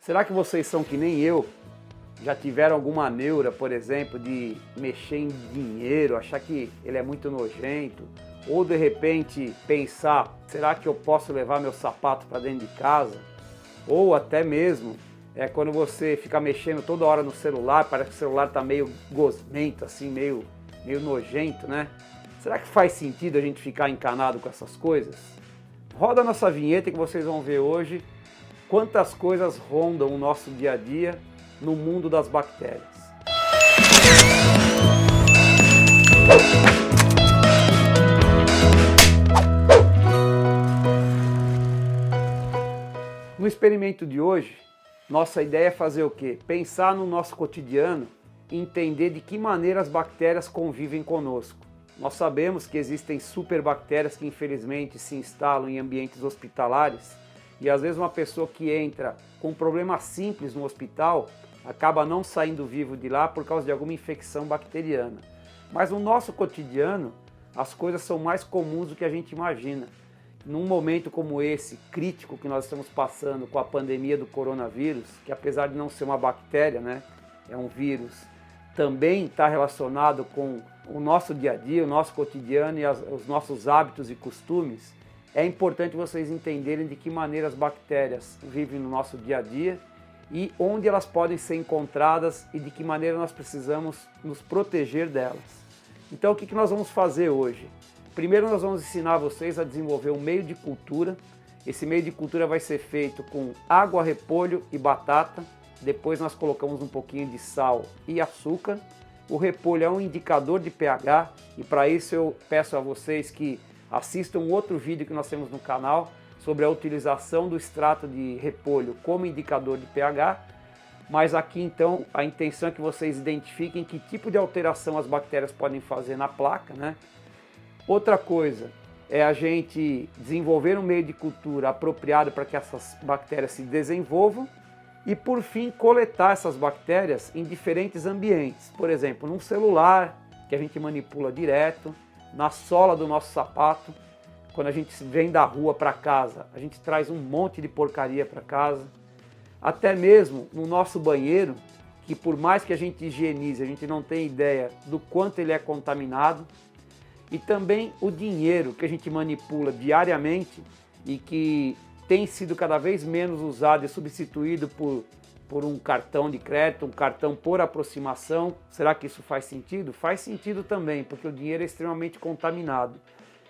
Será que vocês são que nem eu? Já tiveram alguma neura, por exemplo, de mexer em dinheiro, achar que ele é muito nojento? Ou de repente pensar, será que eu posso levar meu sapato para dentro de casa? Ou até mesmo quando você fica mexendo toda hora no celular, parece que o celular está meio gosmento, assim, meio nojento, né? Será que faz sentido a gente ficar encanado com essas coisas? Roda a nossa vinheta que vocês vão ver hoje quantas coisas rondam o nosso dia a dia no mundo das bactérias. No experimento de hoje, nossa ideia é fazer o quê? Pensar no nosso cotidiano e entender de que maneira as bactérias convivem conosco. Nós sabemos que existem superbactérias que infelizmente se instalam em ambientes hospitalares e às vezes uma pessoa que entra com um problema simples no hospital acaba não saindo vivo de lá por causa de alguma infecção bacteriana. Mas no nosso cotidiano, as coisas são mais comuns do que a gente imagina. Num momento como esse, crítico que nós estamos passando com a pandemia do coronavírus, que apesar de não ser uma bactéria, né, é um vírus, também está relacionado com o nosso dia a dia, o nosso cotidiano e os nossos hábitos e costumes, é importante vocês entenderem de que maneira as bactérias vivem no nosso dia a dia e onde elas podem ser encontradas e de que maneira nós precisamos nos proteger delas. Então o que nós vamos fazer hoje? Primeiro nós vamos ensinar vocês a desenvolver um meio de cultura. Esse meio de cultura vai ser feito com água, repolho e batata. Depois nós colocamos um pouquinho de sal e açúcar. O repolho é um indicador de pH e para isso eu peço a vocês que assistam um outro vídeo que nós temos no canal sobre a utilização do extrato de repolho como indicador de pH. Mas aqui então a intenção é que vocês identifiquem que tipo de alteração as bactérias podem fazer na placa, né? Outra coisa é a gente desenvolver um meio de cultura apropriado para que essas bactérias se desenvolvam e, por fim, coletar essas bactérias em diferentes ambientes. Por exemplo, num celular, que a gente manipula direto, na sola do nosso sapato. Quando a gente vem da rua para casa, a gente traz um monte de porcaria para casa. Até mesmo no nosso banheiro, que por mais que a gente higienize, a gente não tem ideia do quanto ele é contaminado. E também o dinheiro que a gente manipula diariamente e que tem sido cada vez menos usado e substituído por um cartão de crédito, um cartão por aproximação. Será que isso faz sentido? Faz sentido também, porque o dinheiro é extremamente contaminado.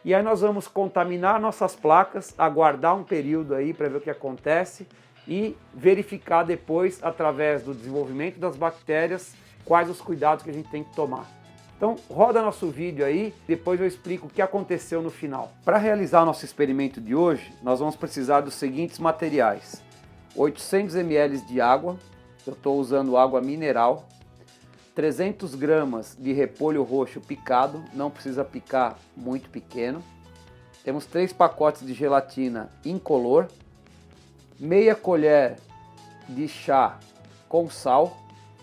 E aí nós vamos contaminar nossas placas, aguardar um período aí para ver o que acontece e verificar depois, através do desenvolvimento das bactérias, quais os cuidados que a gente tem que tomar. Então roda nosso vídeo aí, depois eu explico o que aconteceu no final. Para realizar nosso experimento de hoje, nós vamos precisar dos seguintes materiais. 800 ml de água, eu estou usando água mineral. 300 gramas de repolho roxo picado, não precisa picar muito pequeno. Temos 3 pacotes de gelatina incolor. Meia colher de chá com sal.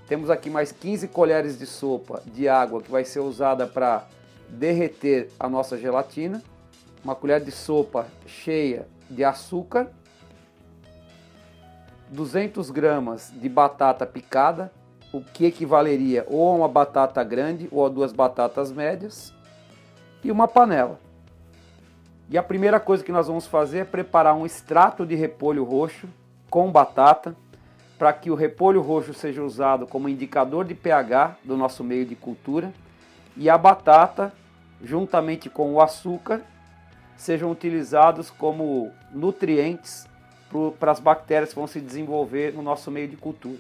Temos aqui mais 15 colheres de sopa de água que vai ser usada para derreter a nossa gelatina. Uma colher de sopa cheia de açúcar. 200 gramas de batata picada, o que equivaleria ou a uma batata grande ou a 2 batatas médias. E uma panela. E a primeira coisa que nós vamos fazer é preparar um extrato de repolho roxo com batata, para que o repolho roxo seja usado como indicador de pH do nosso meio de cultura e a batata, juntamente com o açúcar, sejam utilizados como nutrientes para as bactérias que vão se desenvolver no nosso meio de cultura.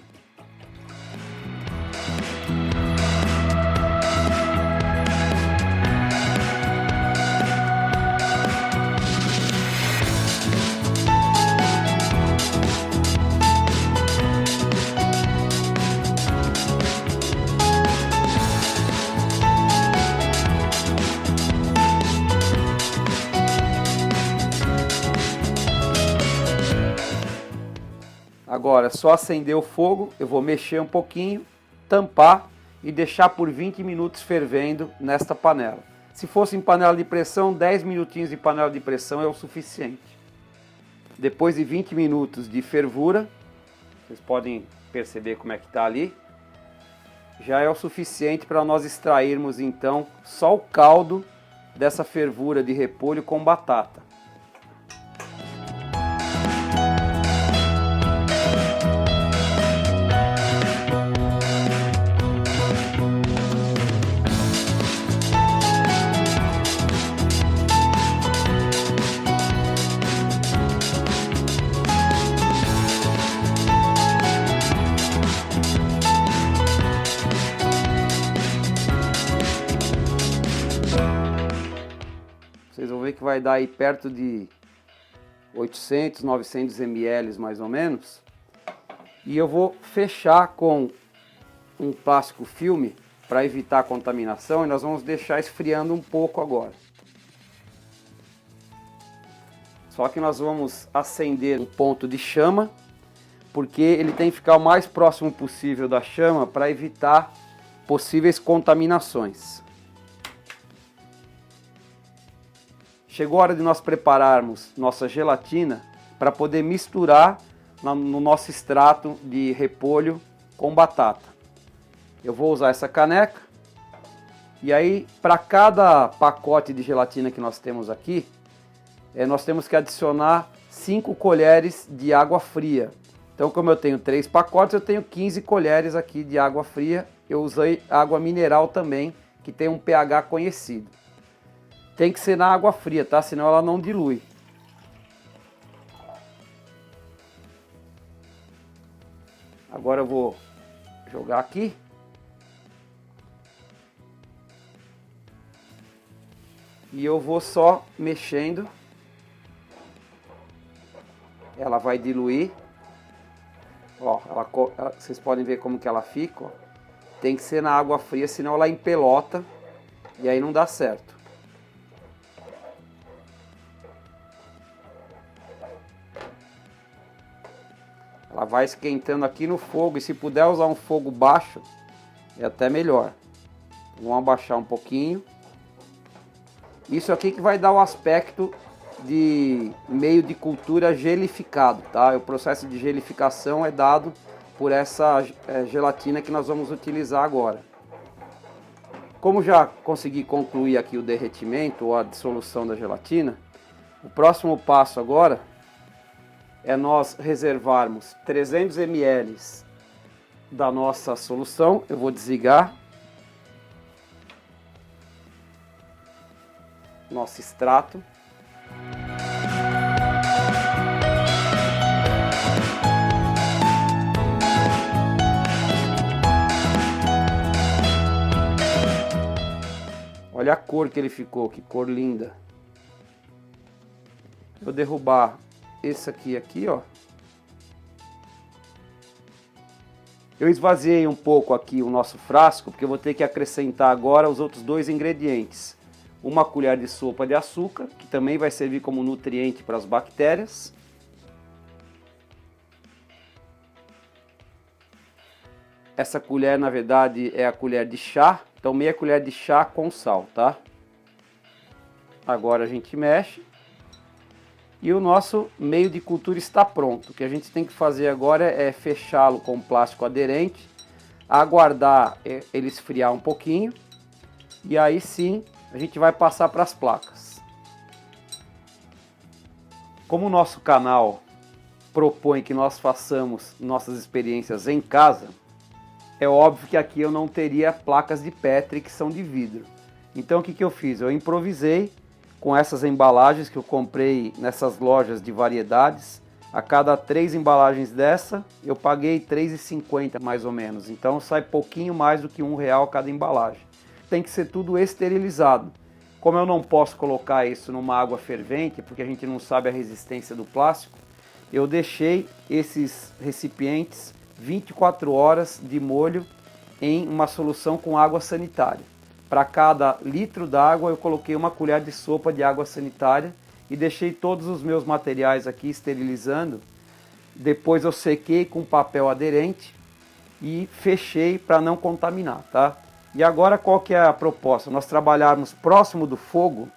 Agora é só acender o fogo, eu vou mexer um pouquinho, tampar e deixar por 20 minutos fervendo nesta panela. Se fosse em panela de pressão, 10 minutinhos de panela de pressão é o suficiente. Depois de 20 minutos de fervura, Vocês podem perceber como é que está ali. Já é o suficiente para nós extrairmos então só o caldo dessa fervura de repolho com batata. Vocês vão ver que vai dar aí perto de 800, 900 ml mais ou menos. E eu vou fechar com um plástico filme para evitar a contaminação e nós vamos deixar esfriando um pouco agora. Só que nós vamos acender um ponto de chama, porque ele tem que ficar o mais próximo possível da chama para evitar possíveis contaminações. Chegou a hora de nós prepararmos nossa gelatina para poder misturar no nosso extrato de repolho com batata. Eu vou usar essa caneca e aí para cada pacote de gelatina que nós temos aqui, nós temos que adicionar 5 colheres de água fria. Então, como eu tenho 3 pacotes, eu tenho 15 colheres aqui de água fria. Eu usei água mineral também, que tem um pH conhecido. Tem que ser na água fria, tá? Senão ela não dilui. Agora eu vou jogar aqui. E eu vou só mexendo. Ela vai diluir. Ó, vocês podem ver como que ela fica. Ó. Tem que ser na água fria, senão ela empelota. E aí não dá certo. Ela vai esquentando aqui no fogo e se puder usar um fogo baixo, é até melhor. Vamos abaixar um pouquinho. Isso aqui que vai dar o aspecto de meio de cultura gelificado, tá? O processo de gelificação é dado por essa gelatina que nós vamos utilizar agora. Como já consegui concluir aqui o derretimento ou a dissolução da gelatina, o próximo passo agora é nós reservarmos 300 ml da nossa solução. Eu vou desligar nosso extrato. Olha a cor que ele ficou, que cor linda. Vou derrubar esse aqui, ó. Eu esvaziei um pouco aqui o nosso frasco, porque eu vou ter que acrescentar agora os outros 2 ingredientes. Uma colher de sopa de açúcar, que também vai servir como nutriente para as bactérias. Essa colher, na verdade, é a colher de chá, então meia colher de chá com sal, tá? Agora a gente mexe. E o nosso meio de cultura está pronto. O que a gente tem que fazer agora é fechá-lo com plástico aderente, aguardar ele esfriar um pouquinho e aí sim a gente vai passar para as placas. Como o nosso canal propõe que nós façamos nossas experiências em casa, é óbvio que aqui eu não teria placas de Petri que são de vidro. Então o que eu fiz? Eu improvisei com essas embalagens que eu comprei nessas lojas de variedades. A cada 3 embalagens dessa, eu paguei R$ 3,50 mais ou menos. Então sai pouquinho mais do que R$ 1 cada embalagem. Tem que ser tudo esterilizado. Como eu não posso colocar isso numa água fervente, porque a gente não sabe a resistência do plástico, eu deixei esses recipientes 24 horas de molho em uma solução com água sanitária. Para cada litro d'água eu coloquei uma colher de sopa de água sanitária e deixei todos os meus materiais aqui esterilizando. Depois eu sequei com papel aderente e fechei para não contaminar, tá? E agora qual que é a proposta? Nós trabalharmos próximo do fogo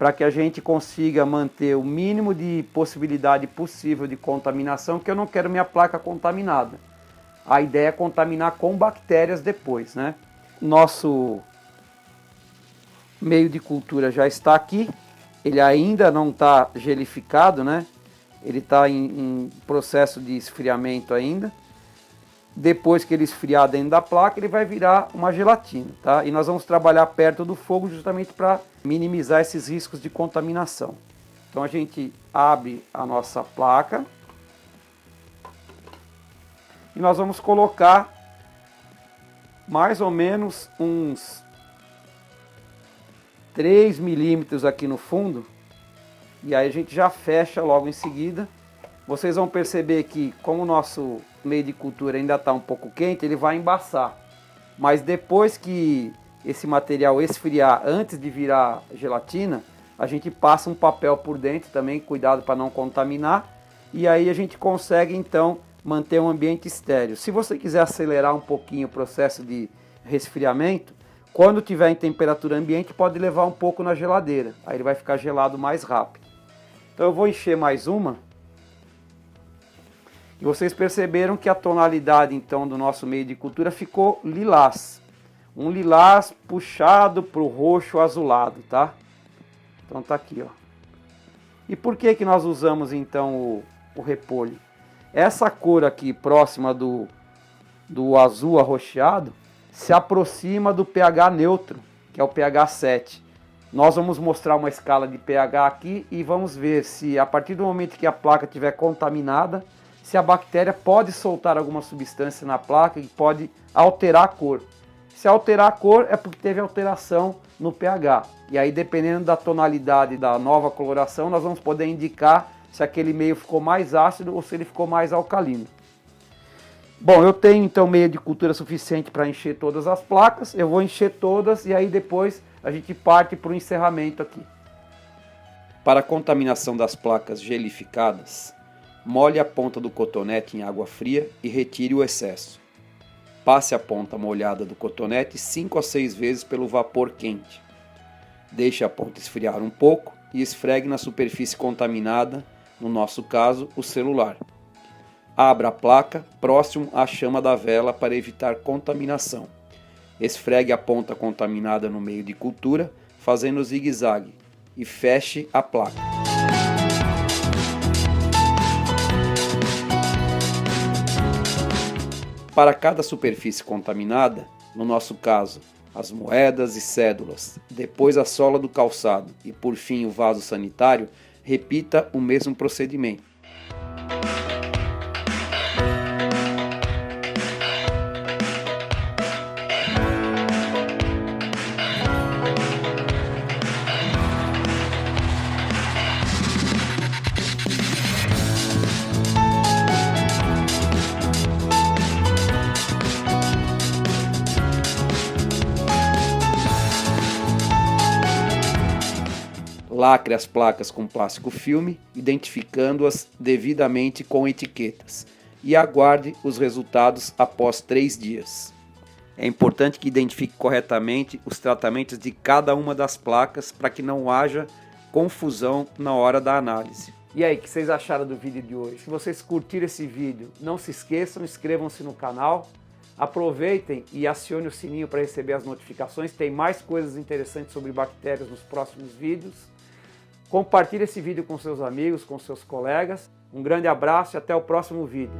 para que a gente consiga manter o mínimo de possibilidade possível de contaminação, porque eu não quero minha placa contaminada. A ideia é contaminar com bactérias depois, né? Nosso meio de cultura já está aqui, ele ainda não está gelificado, né? Ele está em processo de esfriamento ainda. Depois que ele esfriar dentro da placa, ele vai virar uma gelatina, tá? E nós vamos trabalhar perto do fogo justamente para minimizar esses riscos de contaminação. Então a gente abre a nossa placa e nós vamos colocar mais ou menos uns 3 milímetros aqui no fundo, e aí a gente já fecha logo em seguida. Vocês vão perceber que, como o nosso meio de cultura ainda está um pouco quente, ele vai embaçar. Mas depois que esse material esfriar, antes de virar gelatina, a gente passa um papel por dentro também, cuidado para não contaminar, e aí a gente consegue então manter um ambiente estéril. Se você quiser acelerar um pouquinho o processo de resfriamento, quando tiver em temperatura ambiente, pode levar um pouco na geladeira, aí ele vai ficar gelado mais rápido. Então eu vou encher mais uma. E vocês perceberam que a tonalidade então do nosso meio de cultura ficou lilás. Um lilás puxado para o roxo azulado, tá? Então tá aqui, ó. E por que que nós usamos então o repolho? Essa cor aqui próxima do azul arroxeado se aproxima do pH neutro, que é o pH 7. Nós vamos mostrar uma escala de pH aqui e vamos ver se a partir do momento que a placa estiver contaminada, se a bactéria pode soltar alguma substância na placa e pode alterar a cor. Se alterar a cor é porque teve alteração no pH. E aí, dependendo da tonalidade da nova coloração, nós vamos poder indicar se aquele meio ficou mais ácido ou se ele ficou mais alcalino. Bom, eu tenho então meio de cultura suficiente para encher todas as placas. Eu vou encher todas e aí depois a gente parte para o encerramento aqui. Para a contaminação das placas gelificadas, molhe a ponta do cotonete em água fria e retire o excesso. Passe a ponta molhada do cotonete 5 a 6 vezes pelo vapor quente. Deixe a ponta esfriar um pouco e esfregue na superfície contaminada, no nosso caso, o celular. Abra a placa próximo à chama da vela para evitar contaminação. Esfregue a ponta contaminada no meio de cultura, fazendo zigue-zague, e feche a placa. Para cada superfície contaminada, no nosso caso, as moedas e cédulas, depois a sola do calçado e por fim o vaso sanitário, repita o mesmo procedimento. Lacre as placas com plástico filme, identificando-as devidamente com etiquetas, e aguarde os resultados após 3 dias. É importante que identifique corretamente os tratamentos de cada uma das placas para que não haja confusão na hora da análise. E aí, o que vocês acharam do vídeo de hoje? Se vocês curtiram esse vídeo, não se esqueçam, inscrevam-se no canal, aproveitem e acione o sininho para receber as notificações, tem mais coisas interessantes sobre bactérias nos próximos vídeos. Compartilhe esse vídeo com seus amigos, com seus colegas. Um grande abraço e até o próximo vídeo.